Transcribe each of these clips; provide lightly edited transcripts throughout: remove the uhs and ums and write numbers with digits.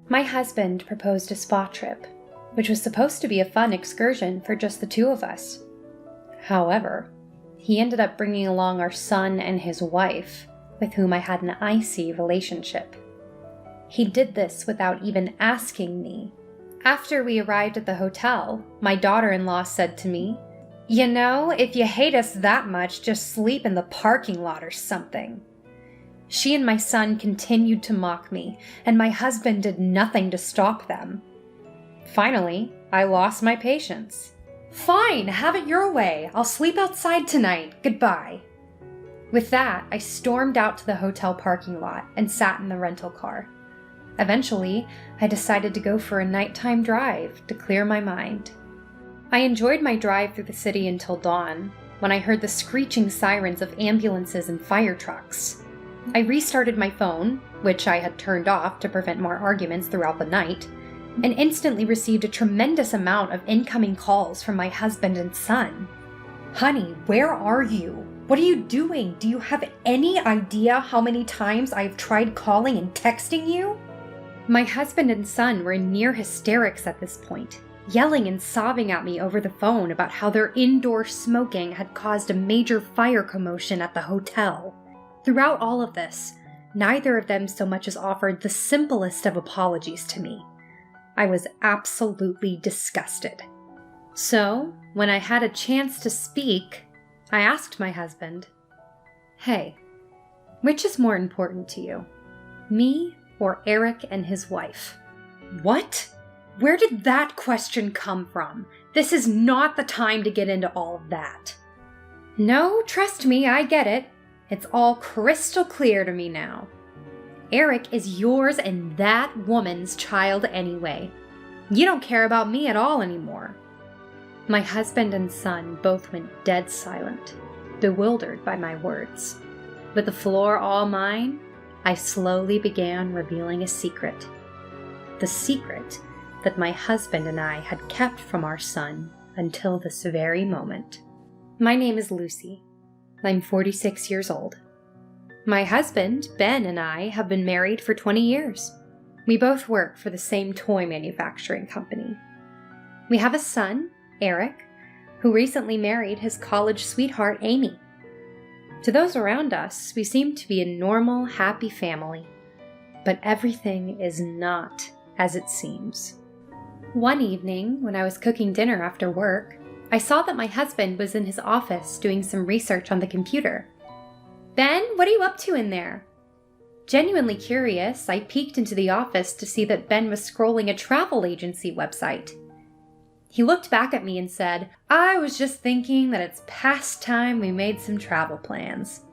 My husband proposed a spa trip, which was supposed to be a fun excursion for just the two of us. However, he ended up bringing along our son and his wife, with whom I had an icy relationship. He did this without even asking me. After we arrived at the hotel, my daughter-in-law said to me, "You know, if you hate us that much, just sleep in the parking lot or something." She and my son continued to mock me, and my husband did nothing to stop them. Finally, I lost my patience. "Fine, have it your way. I'll sleep outside tonight. Goodbye." With that, I stormed out to the hotel parking lot and sat in the rental car. Eventually, I decided to go for a nighttime drive to clear my mind. I enjoyed my drive through the city until dawn, when I heard the screeching sirens of ambulances and fire trucks. I restarted my phone, which I had turned off to prevent more arguments throughout the night, and instantly received a tremendous amount of incoming calls from my husband and son. "Honey, where are you? What are you doing? Do you have any idea how many times I've tried calling and texting you?" My husband and son were in near hysterics at this point, yelling and sobbing at me over the phone about how their indoor smoking had caused a major fire commotion at the hotel. Throughout all of this, neither of them so much as offered the simplest of apologies to me. I was absolutely disgusted. So, when I had a chance to speak, I asked my husband, "Hey, which is more important to you, me or Eric and his wife?" "What? Where did that question come from? This is not the time to get into all of that." "No, trust me, I get it. It's all crystal clear to me now. Eric is yours and that woman's child anyway. You don't care about me at all anymore." My husband and son both went dead silent, bewildered by my words. With the floor all mine, I slowly began revealing a secret. The secret that my husband and I had kept from our son until this very moment. My name is Lucy. I'm 46 years old. My husband, Ben, and I have been married for 20 years. We both work for the same toy manufacturing company. We have a son, Eric, who recently married his college sweetheart, Amy. To those around us, we seem to be a normal, happy family. But everything is not as it seems. One evening, when I was cooking dinner after work, I saw that my husband was in his office doing some research on the computer. "Ben, what are you up to in there?" Genuinely curious, I peeked into the office to see that Ben was scrolling a travel agency website. He looked back at me and said, "I was just thinking that it's past time we made some travel plans."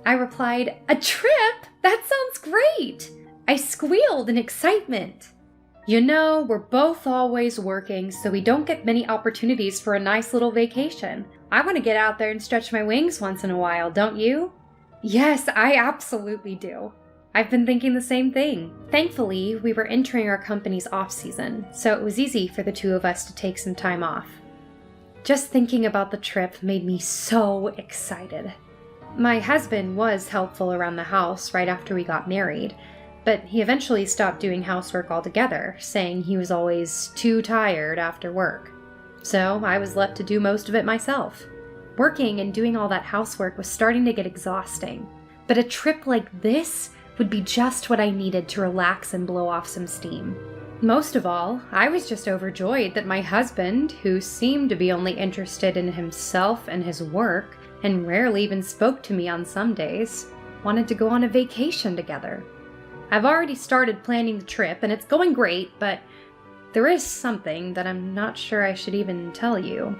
I replied, "A trip? That sounds great!" I squealed in excitement. "You know, we're both always working, so we don't get many opportunities for a nice little vacation. I want to get out there and stretch my wings once in a while, don't you?" "Yes, I absolutely do." I've been thinking the same thing. Thankfully, we were entering our company's off-season, so it was easy for the two of us to take some time off. Just thinking about the trip made me so excited. My husband was helpful around the house right after we got married, but he eventually stopped doing housework altogether, saying he was always too tired after work. So I was left to do most of it myself. Working and doing all that housework was starting to get exhausting, but a trip like this would be just what I needed to relax and blow off some steam. Most of all, I was just overjoyed that my husband, who seemed to be only interested in himself and his work, and rarely even spoke to me on some days, wanted to go on a vacation together. I've already started planning the trip, and it's going great, but there is something that I'm not sure I should even tell you.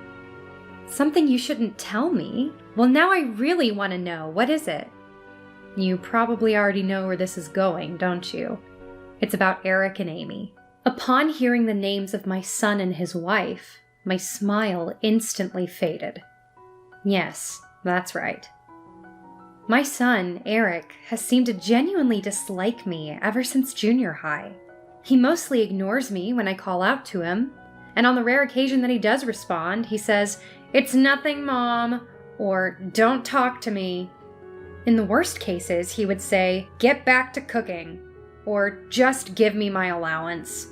Something you shouldn't tell me? Well, now I really want to know. What is it? You probably already know where this is going, don't you? It's about Eric and Amy. Upon hearing the names of my son and his wife, my smile instantly faded. Yes, that's right. My son, Eric, has seemed to genuinely dislike me ever since junior high. He mostly ignores me when I call out to him, and on the rare occasion that he does respond, he says, "It's nothing, Mom," or "Don't talk to me." In the worst cases, he would say, "Get back to cooking." or just give me my allowance.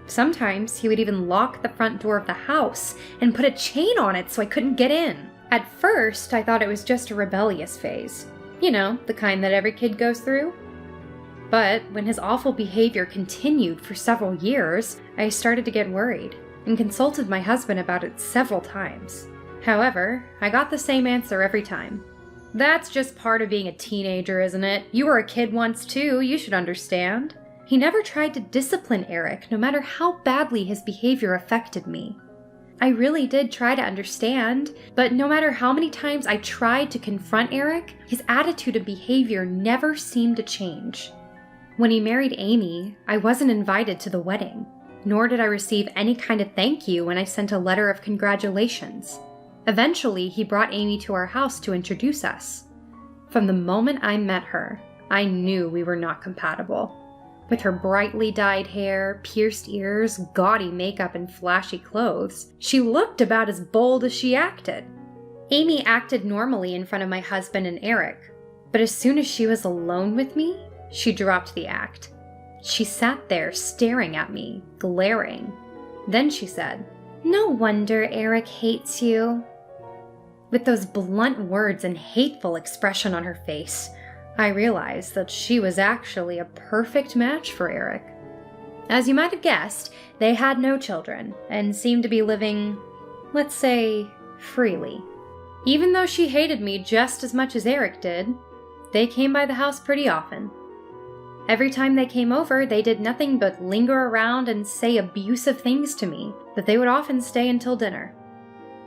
Sometimes he would even lock the front door of the house and put a chain on it so I couldn't get in. At first, I thought it was just a rebellious phase. You know, the kind that every kid goes through. But when his awful behavior continued for several years, I started to get worried and consulted my husband about it several times. However, I got the same answer every time. That's just part of being a teenager, isn't it? You were a kid once too, you should understand. He never tried to discipline Eric, no matter how badly his behavior affected me. I really did try to understand, but no matter how many times I tried to confront Eric, his attitude and behavior never seemed to change. When he married Amy, I wasn't invited to the wedding, nor did I receive any kind of thank you when I sent a letter of congratulations. Eventually, he brought Amy to our house to introduce us. From the moment I met her, I knew we were not compatible. With her brightly dyed hair, pierced ears, gaudy makeup, and flashy clothes, she looked about as bold as she acted. Amy acted normally in front of my husband and Eric, but as soon as she was alone with me, she dropped the act. She sat there staring at me, glaring. Then she said, "No wonder Eric hates you." With those blunt words and hateful expression on her face, I realized that she was actually a perfect match for Eric. As you might have guessed, they had no children and seemed to be living, let's say, freely. Even though she hated me just as much as Eric did, they came by the house pretty often. Every time they came over, they did nothing but linger around and say abusive things to me, but they would often stay until dinner.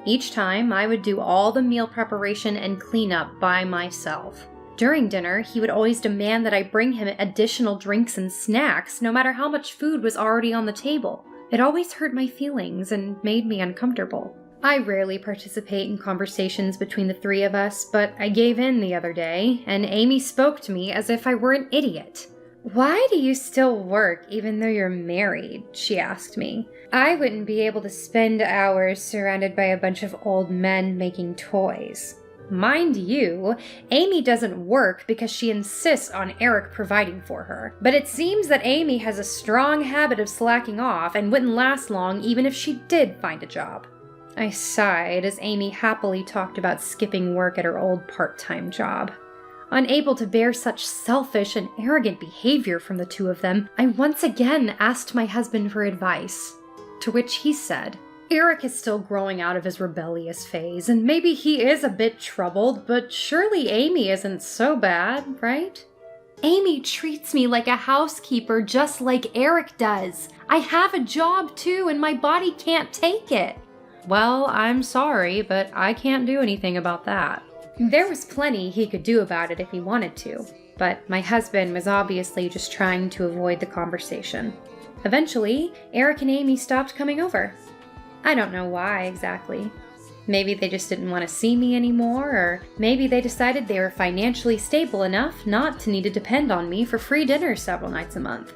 Each time, I would do all the meal preparation and cleanup by myself. During dinner, he would always demand that I bring him additional drinks and snacks, no matter how much food was already on the table. It always hurt my feelings and made me uncomfortable. I rarely participate in conversations between the three of us, but I gave in the other day, and Amy spoke to me as if I were an idiot. "Why do you still work even though you're married?" she asked me. "I wouldn't be able to spend hours surrounded by a bunch of old men making toys." Mind you, Amy doesn't work because she insists on Eric providing for her. But it seems that Amy has a strong habit of slacking off and wouldn't last long even if she did find a job. I sighed as Amy happily talked about skipping work at her old part-time job. Unable to bear such selfish and arrogant behavior from the two of them, I once again asked my husband for advice, to which he said, "Eric is still growing out of his rebellious phase, and maybe he is a bit troubled, but surely Amy isn't so bad, right?" "Amy treats me like a housekeeper just like Eric does. I have a job too, and my body can't take it." "Well, I'm sorry, but I can't do anything about that." There was plenty he could do about it if he wanted to, but my husband was obviously just trying to avoid the conversation. Eventually, Eric and Amy stopped coming over. I don't know why exactly. Maybe they just didn't want to see me anymore, or maybe they decided they were financially stable enough not to need to depend on me for free dinners several nights a month.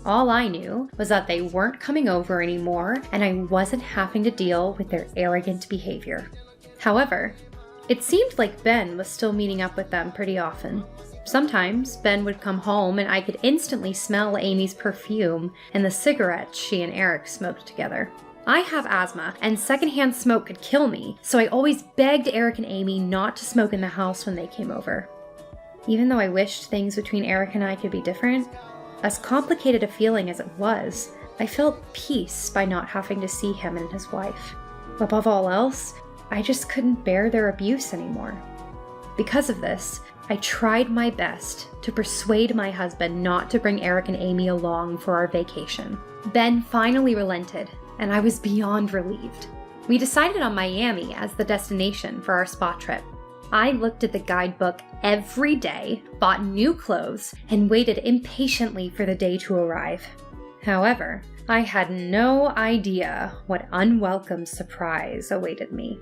All I knew was that they weren't coming over anymore, and I wasn't having to deal with their arrogant behavior. However, it seemed like Ben was still meeting up with them pretty often. Sometimes Ben would come home and I could instantly smell Amy's perfume and the cigarettes she and Eric smoked together. I have asthma, and secondhand smoke could kill me, so I always begged Eric and Amy not to smoke in the house when they came over. Even though I wished things between Eric and I could be different, as complicated a feeling as it was, I felt peace by not having to see him and his wife. Above all else, I just couldn't bear their abuse anymore. Because of this, I tried my best to persuade my husband not to bring Eric and Amy along for our vacation. Ben finally relented, and I was beyond relieved. We decided on Miami as the destination for our spa trip. I looked at the guidebook every day, bought new clothes, and waited impatiently for the day to arrive. However, I had no idea what unwelcome surprise awaited me.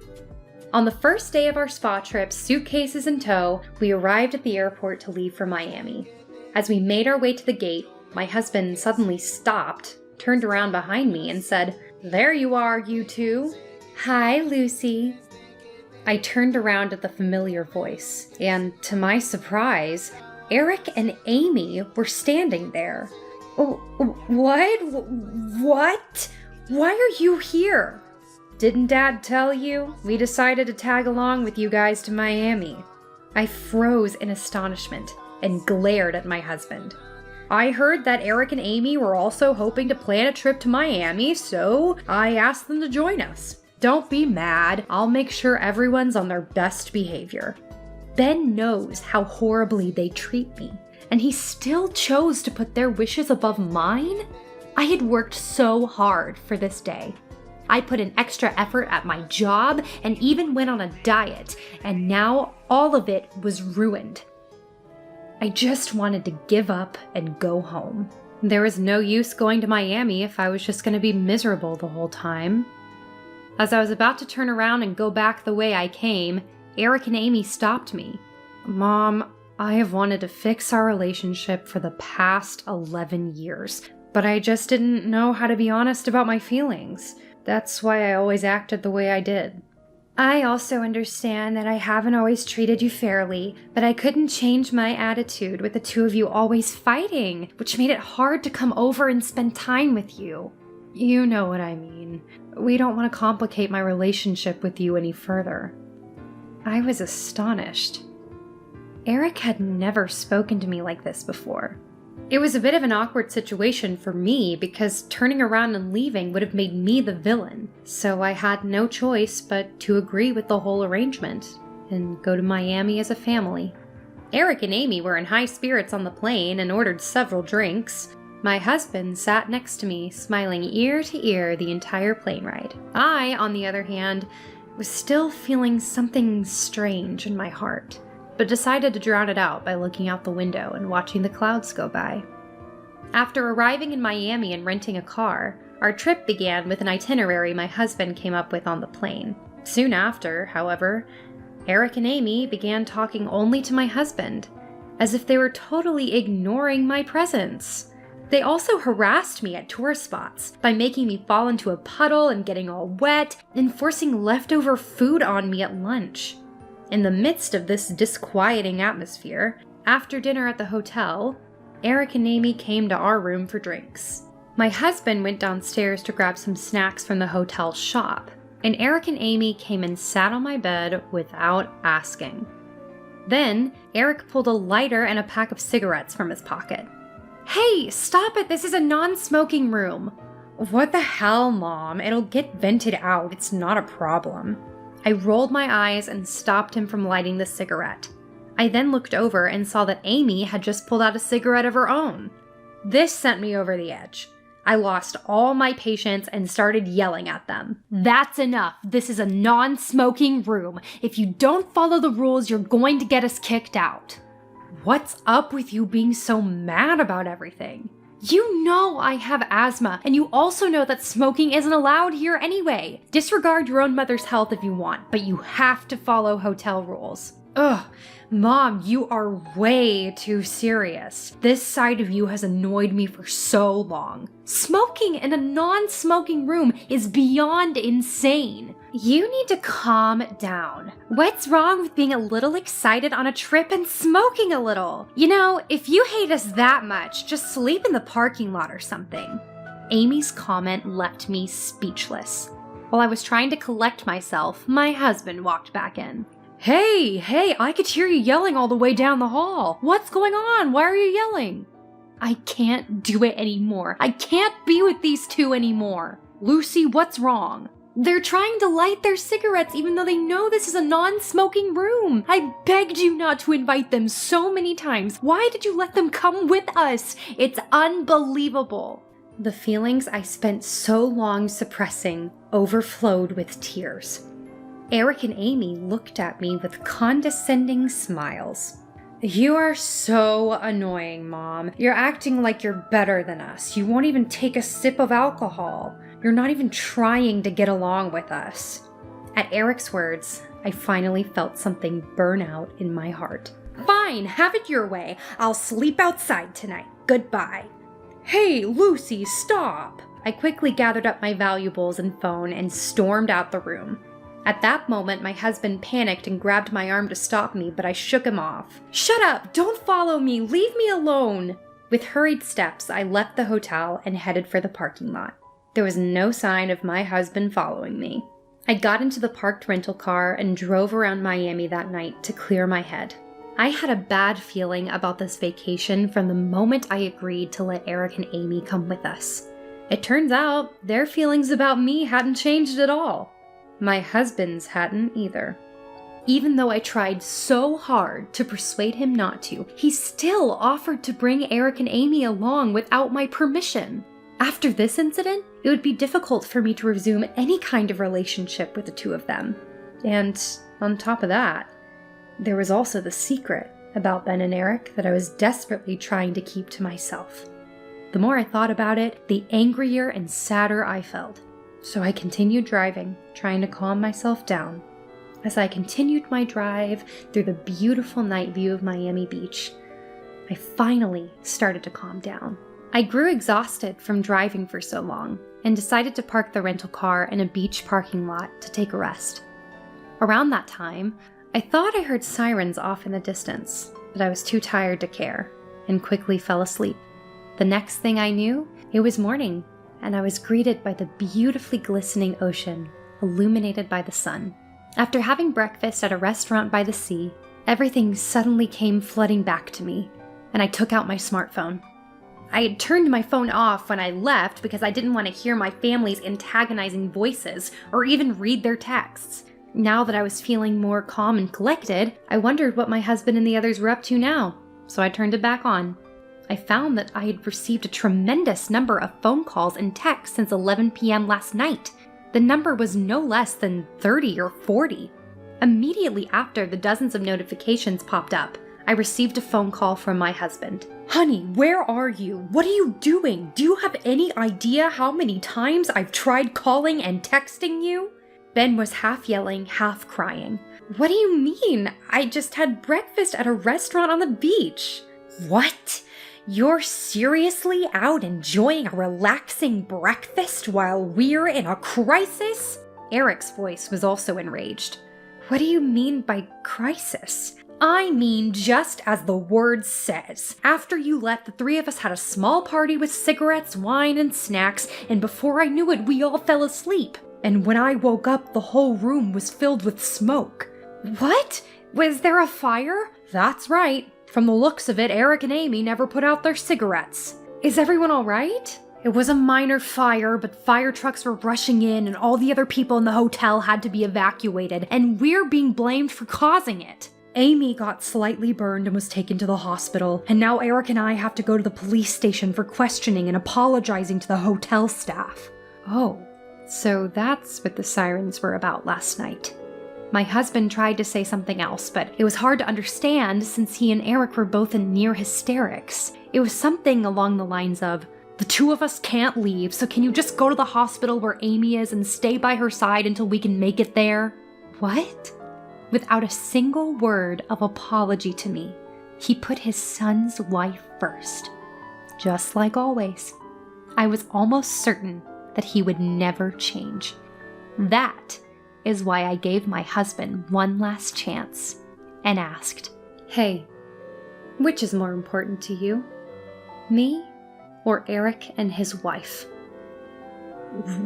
On the first day of our spa trip, suitcases in tow, we arrived at the airport to leave for Miami. As we made our way to the gate, my husband suddenly stopped, turned around behind me, and said, "There you are, you two." "Hi, Lucy." I turned around at the familiar voice, and to my surprise, Eric and Amy were standing there. What? What? Why are you here? Didn't Dad tell you? We decided to tag along with you guys to Miami. I froze in astonishment and glared at my husband. I heard that Eric and Amy were also hoping to plan a trip to Miami, so I asked them to join us. Don't be mad. I'll make sure everyone's on their best behavior. Ben knows how horribly they treat me, and he still chose to put their wishes above mine? I had worked so hard for this day. I put an extra effort at my job and even went on a diet, and now all of it was ruined. I just wanted to give up and go home. There was no use going to Miami if I was just going to be miserable the whole time. As I was about to turn around and go back the way I came, Eric and Amy stopped me. Mom, I have wanted to fix our relationship for the past 11 years, but I just didn't know how to be honest about my feelings. That's why I always acted the way I did. I also understand that I haven't always treated you fairly, but I couldn't change my attitude with the two of you always fighting, which made it hard to come over and spend time with you. You know what I mean. We don't want to complicate my relationship with you any further. I was astonished. Eric had never spoken to me like this before. It was a bit of an awkward situation for me because turning around and leaving would have made me the villain, so I had no choice but to agree with the whole arrangement and go to Miami as a family. Eric and Amy were in high spirits on the plane and ordered several drinks. My husband sat next to me, smiling ear to ear the entire plane ride. I, on the other hand, was still feeling something strange in my heart, but decided to drown it out by looking out the window and watching the clouds go by. After arriving in Miami and renting a car, our trip began with an itinerary my husband came up with on the plane. Soon after, however, Eric and Amy began talking only to my husband, as if they were totally ignoring my presence. They also harassed me at tourist spots by making me fall into a puddle and getting all wet, and forcing leftover food on me at lunch. In the midst of this disquieting atmosphere, after dinner at the hotel, Eric and Amy came to our room for drinks. My husband went downstairs to grab some snacks from the hotel shop, and Eric and Amy came and sat on my bed without asking. Then, Eric pulled a lighter and a pack of cigarettes from his pocket. Hey, stop it! This is a non-smoking room! What the hell, Mom? It'll get vented out. It's not a problem. I rolled my eyes and stopped him from lighting the cigarette. I then looked over and saw that Amy had just pulled out a cigarette of her own. This sent me over the edge. I lost all my patience and started yelling at them. That's enough. This is a non-smoking room. If you don't follow the rules, you're going to get us kicked out. What's up with you being so mad about everything? You know I have asthma, and you also know that smoking isn't allowed here anyway. Disregard your own mother's health if you want, but you have to follow hotel rules. Ugh, Mom, you are way too serious. This side of you has annoyed me for so long. Smoking in a non-smoking room is beyond insane. You need to calm down. What's wrong with being a little excited on a trip and smoking a little? You know, if you hate us that much, just sleep in the parking lot or something. Amy's comment left me speechless. While I was trying to collect myself, my husband walked back in. Hey, I could hear you yelling all the way down the hall. What's going on? Why are you yelling? I can't do it anymore. I can't be with these two anymore. Lucy, what's wrong? They're trying to light their cigarettes even though they know this is a non-smoking room. I begged you not to invite them so many times. Why did you let them come with us? It's unbelievable. The feelings I spent so long suppressing overflowed with tears. Eric and Amy looked at me with condescending smiles. You are so annoying, Mom. You're acting like you're better than us. You won't even take a sip of alcohol. You're not even trying to get along with us. At Eric's words, I finally felt something burn out in my heart. Fine, have it your way. I'll sleep outside tonight. Goodbye. Hey, Lucy, stop! I quickly gathered up my valuables and phone and stormed out the room. At that moment, my husband panicked and grabbed my arm to stop me, but I shook him off. "Shut up! Don't follow me! Leave me alone!" With hurried steps, I left the hotel and headed for the parking lot. There was no sign of my husband following me. I got into the parked rental car and drove around Miami that night to clear my head. I had a bad feeling about this vacation from the moment I agreed to let Eric and Amy come with us. It turns out their feelings about me hadn't changed at all. My husband's hadn't either. Even though I tried so hard to persuade him not to, he still offered to bring Eric and Amy along without my permission. After this incident, it would be difficult for me to resume any kind of relationship with the two of them. And on top of that, there was also the secret about Ben and Eric that I was desperately trying to keep to myself. The more I thought about it, the angrier and sadder I felt. So I continued driving, trying to calm myself down. As I continued my drive through the beautiful night view of Miami Beach, I finally started to calm down. I grew exhausted from driving for so long and decided to park the rental car in a beach parking lot to take a rest. Around that time, I thought I heard sirens off in the distance, but I was too tired to care and quickly fell asleep. The next thing I knew, it was morning, and I was greeted by the beautifully glistening ocean, illuminated by the sun. After having breakfast at a restaurant by the sea, everything suddenly came flooding back to me, and I took out my smartphone. I had turned my phone off when I left because I didn't want to hear my family's antagonizing voices or even read their texts. Now that I was feeling more calm and collected, I wondered what my husband and the others were up to now, so I turned it back on. I found that I had received a tremendous number of phone calls and texts since 11 p.m. last night. The number was no less than 30 or 40. Immediately after the dozens of notifications popped up, I received a phone call from my husband. "Honey, where are you? What are you doing? Do you have any idea how many times I've tried calling and texting you?" Ben was half yelling, half crying. "What do you mean? I just had breakfast at a restaurant on the beach." "What? You're seriously out enjoying a relaxing breakfast while we're in a crisis?" Eric's voice was also enraged. "What do you mean by crisis?" "I mean just as the word says. After you left, the three of us had a small party with cigarettes, wine, and snacks, and before I knew it, we all fell asleep. And when I woke up, the whole room was filled with smoke." "What? Was there a fire?" "That's right. From the looks of it, Eric and Amy never put out their cigarettes." "Is everyone all right?" "It was a minor fire, but fire trucks were rushing in and all the other people in the hotel had to be evacuated, and we're being blamed for causing it. Amy got slightly burned and was taken to the hospital, and now Eric and I have to go to the police station for questioning and apologizing to the hotel staff." "Oh, so that's what the sirens were about last night." My husband tried to say something else, but it was hard to understand since he and Eric were both in near hysterics. It was something along the lines of, "The two of us can't leave, so can you just go to the hospital where Amy is and stay by her side until we can make it there?" What? Without a single word of apology to me, he put his son's life first. Just like always, I was almost certain that he would never change. That is why I gave my husband one last chance and asked, "Hey, which is more important to you? Me or Eric and his wife?"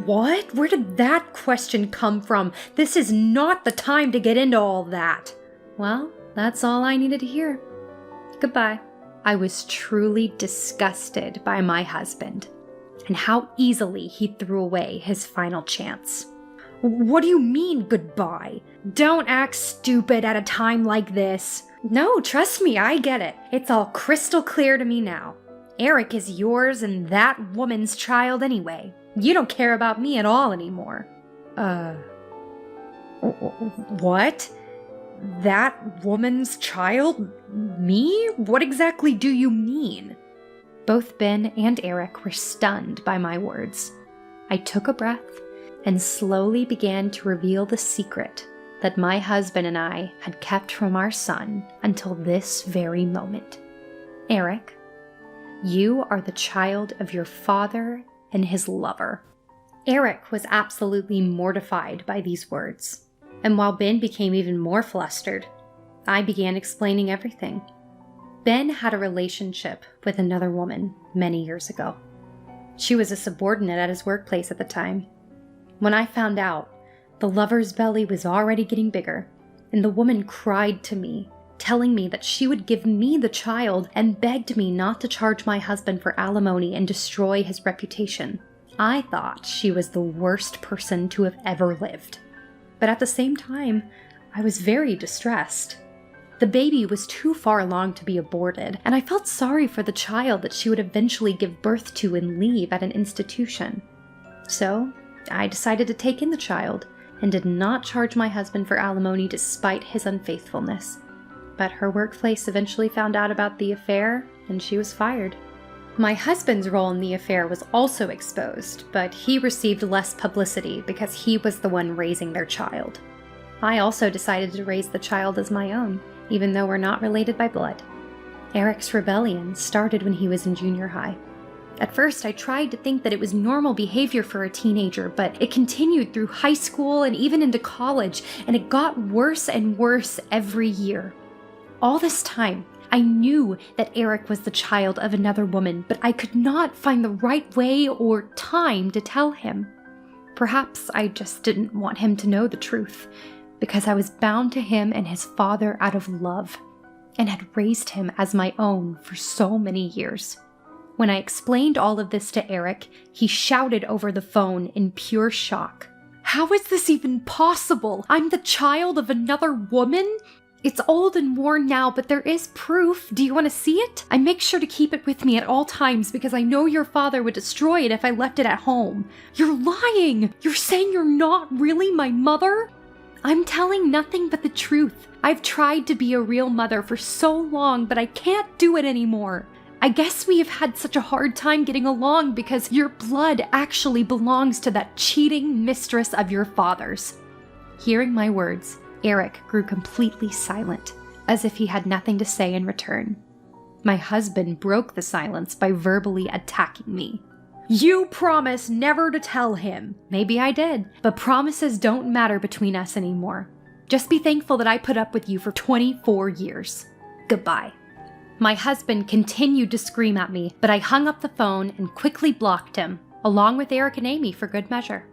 "What? Where did that question come from? This is not the time to get into all that." "Well, that's all I needed to hear. Goodbye." I was truly disgusted by my husband and how easily he threw away his final chance. "What do you mean, goodbye? Don't act stupid at a time like this." "No, trust me, I get it. It's all crystal clear to me now. Eric is yours and that woman's child anyway. You don't care about me at all anymore." What? That woman's child? Me? What exactly do you mean?" Both Ben and Eric were stunned by my words. I took a breath and slowly began to reveal the secret that my husband and I had kept from our son until this very moment. "Eric, you are the child of your father and his lover." Eric was absolutely mortified by these words. And while Ben became even more flustered, I began explaining everything. Ben had a relationship with another woman many years ago. She was a subordinate at his workplace at the time. When I found out, the lover's belly was already getting bigger, and the woman cried to me, telling me that she would give me the child and begged me not to charge my husband for alimony and destroy his reputation. I thought she was the worst person to have ever lived. But at the same time, I was very distressed. The baby was too far along to be aborted, and I felt sorry for the child that she would eventually give birth to and leave at an institution. So, I decided to take in the child and did not charge my husband for alimony despite his unfaithfulness. But her workplace eventually found out about the affair, and she was fired. My husband's role in the affair was also exposed, but he received less publicity because he was the one raising their child. I also decided to raise the child as my own, even though we're not related by blood. Eric's rebellion started when he was in junior high. At first, I tried to think that it was normal behavior for a teenager, but it continued through high school and even into college, and it got worse and worse every year. All this time, I knew that Eric was the child of another woman, but I could not find the right way or time to tell him. Perhaps I just didn't want him to know the truth, because I was bound to him and his father out of love, and had raised him as my own for so many years. When I explained all of this to Eric, he shouted over the phone in pure shock. "How is this even possible? I'm the child of another woman? It's old and worn now, but there is proof. Do you want to see it? I make sure to keep it with me at all times because I know your father would destroy it if I left it at home." "You're lying! You're saying you're not really my mother?" "I'm telling nothing but the truth. I've tried to be a real mother for so long, but I can't do it anymore. I guess we have had such a hard time getting along because your blood actually belongs to that cheating mistress of your father's." Hearing my words, Eric grew completely silent, as if he had nothing to say in return. My husband broke the silence by verbally attacking me. "You promised never to tell him." "Maybe I did, but promises don't matter between us anymore. Just be thankful that I put up with you for 24 years. Goodbye." My husband continued to scream at me, but I hung up the phone and quickly blocked him, along with Eric and Amy for good measure.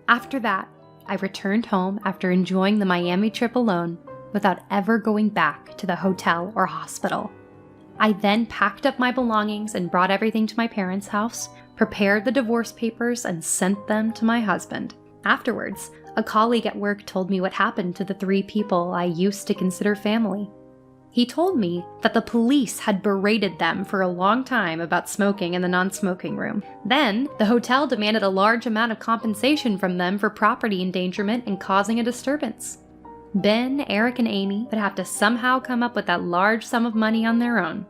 After that, I returned home after enjoying the Miami trip alone without ever going back to the hotel or hospital. I then packed up my belongings and brought everything to my parents' house, prepared the divorce papers, and sent them to my husband. Afterwards, a colleague at work told me what happened to the 3 people I used to consider family. He told me that the police had berated them for a long time about smoking in the non-smoking room. Then, the hotel demanded a large amount of compensation from them for property endangerment and causing a disturbance. Ben, Eric, and Amy would have to somehow come up with that large sum of money on their own.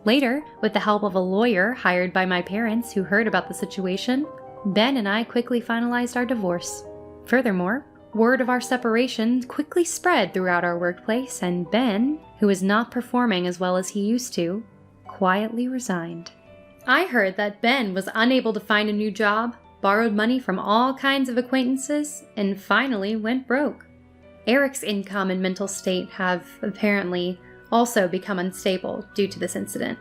Later, with the help of a lawyer hired by my parents who heard about the situation, Ben and I quickly finalized our divorce. Furthermore, word of our separation quickly spread throughout our workplace, and Ben, who was not performing as well as he used to, quietly resigned. I heard that Ben was unable to find a new job, borrowed money from all kinds of acquaintances, and finally went broke. Eric's income and mental state have, apparently, also become unstable due to this incident.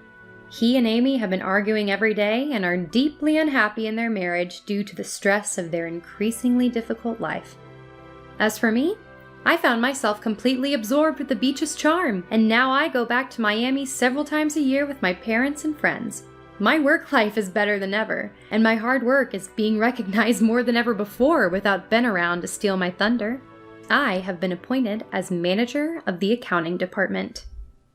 He and Amy have been arguing every day and are deeply unhappy in their marriage due to the stress of their increasingly difficult life. As for me, I found myself completely absorbed with the beach's charm, and now I go back to Miami several times a year with my parents and friends. My work life is better than ever, and my hard work is being recognized more than ever before without Ben around to steal my thunder. I have been appointed as manager of the accounting department.